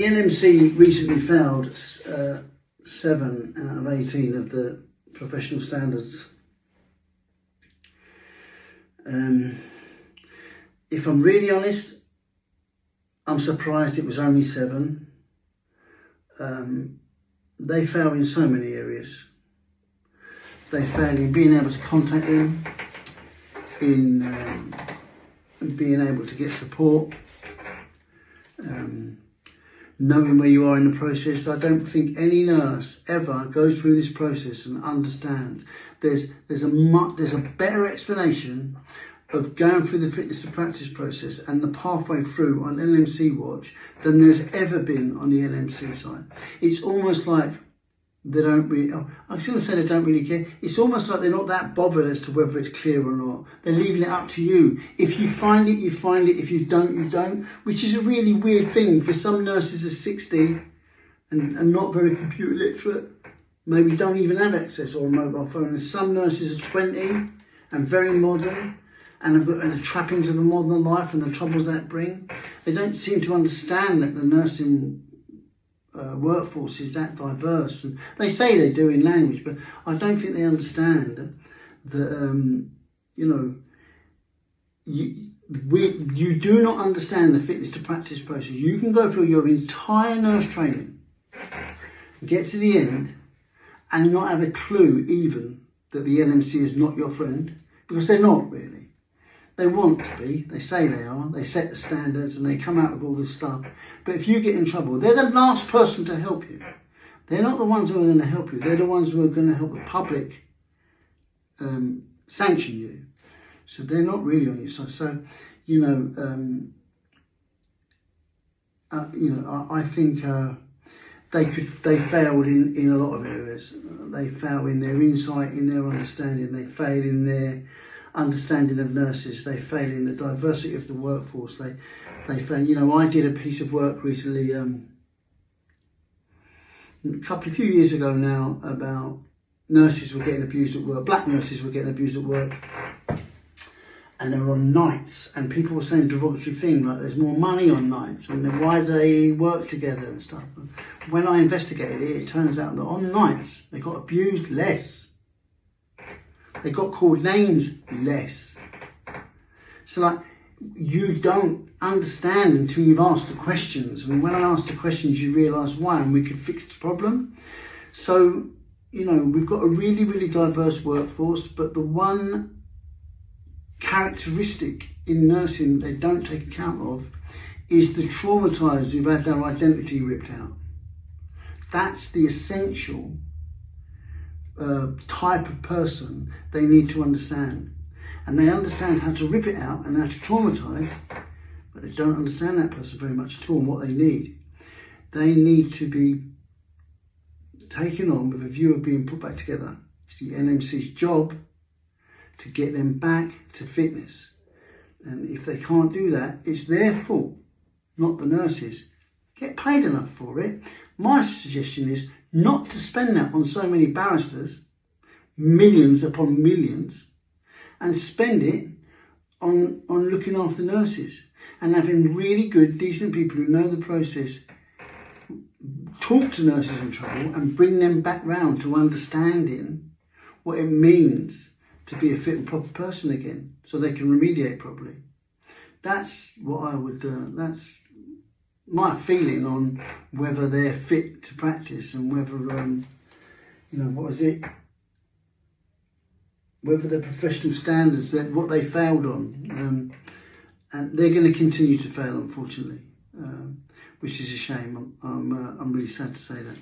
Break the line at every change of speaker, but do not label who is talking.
NMC recently failed 7 out of 18 of the professional standards. If I'm really honest, I'm surprised it was only 7. They fail in so many areas. They fail in being able to contact them, in being able to get support, knowing where you are in the process. I don't think any nurse ever goes through this process and understands. There's a better explanation of going through the fitness to practice process and the pathway through on NMC Watch than there's ever been on the NMC side. It's almost like they don't really, I was going to say they don't really care. It's almost like they're not that bothered as to whether it's clear or not. They're leaving it up to you. If you find it, you find it. If you don't, you don't. Which is a really weird thing, for some nurses are 60 and not very computer literate. Maybe don't even have access or a mobile phone. And some nurses are 20 and very modern and have got the trappings of a modern life and the troubles that bring. They don't seem to understand that the nursing workforce is that diverse, and they say they do in language, but I don't think they understand that you do not understand the fitness to practice process. You can go through your entire nurse training, get to the end, and not have a clue even that the NMC is not your friend, because they're not really. They want to be, they say they are, they set the standards and they come out with all this stuff. But if you get in trouble, they're the last person to help you. They're not the ones who are going to help you. They're the ones who are going to help the public sanction you. So they're not really on your side. So, I think they failed in a lot of areas. They fail in their insight, in their understanding. They fail in their understanding of nurses. They fail in the diversity of the workforce. They fail. I did a piece of work recently, a few years ago now, about nurses were getting abused at work. Black nurses were getting abused at work, and they were on nights. And people were saying derogatory things like, "There's more money on nights," and then, "Why do they work together?" and stuff. When I investigated it, it turns out that on nights they got abused less. They got called names less. So you don't understand until you've asked the questions. And when I asked the questions, you realise why, and we could fix the problem. So, we've got a really, really diverse workforce, but the one characteristic in nursing they don't take account of is the traumatised who've had their identity ripped out. That's the essential type of person they need to understand. And they understand how to rip it out and how to traumatise, but they don't understand that person very much at all and what they need. They need to be taken on with a view of being put back together. It's the NMC's job to get them back to fitness. And if they can't do that, it's their fault, not the nurses. Get paid enough for it. My suggestion is not to spend that on so many barristers, millions upon millions, and spend it on looking after nurses and having really good, decent people who know the process talk to nurses in trouble and bring them back round to understanding what it means to be a fit and proper person again, so they can remediate properly. That's what I would, that's my feeling on whether they're fit to practice and whether, whether the professional standards, that what they failed on, and they're going to continue to fail, unfortunately, which is a shame. I'm really sad to say that.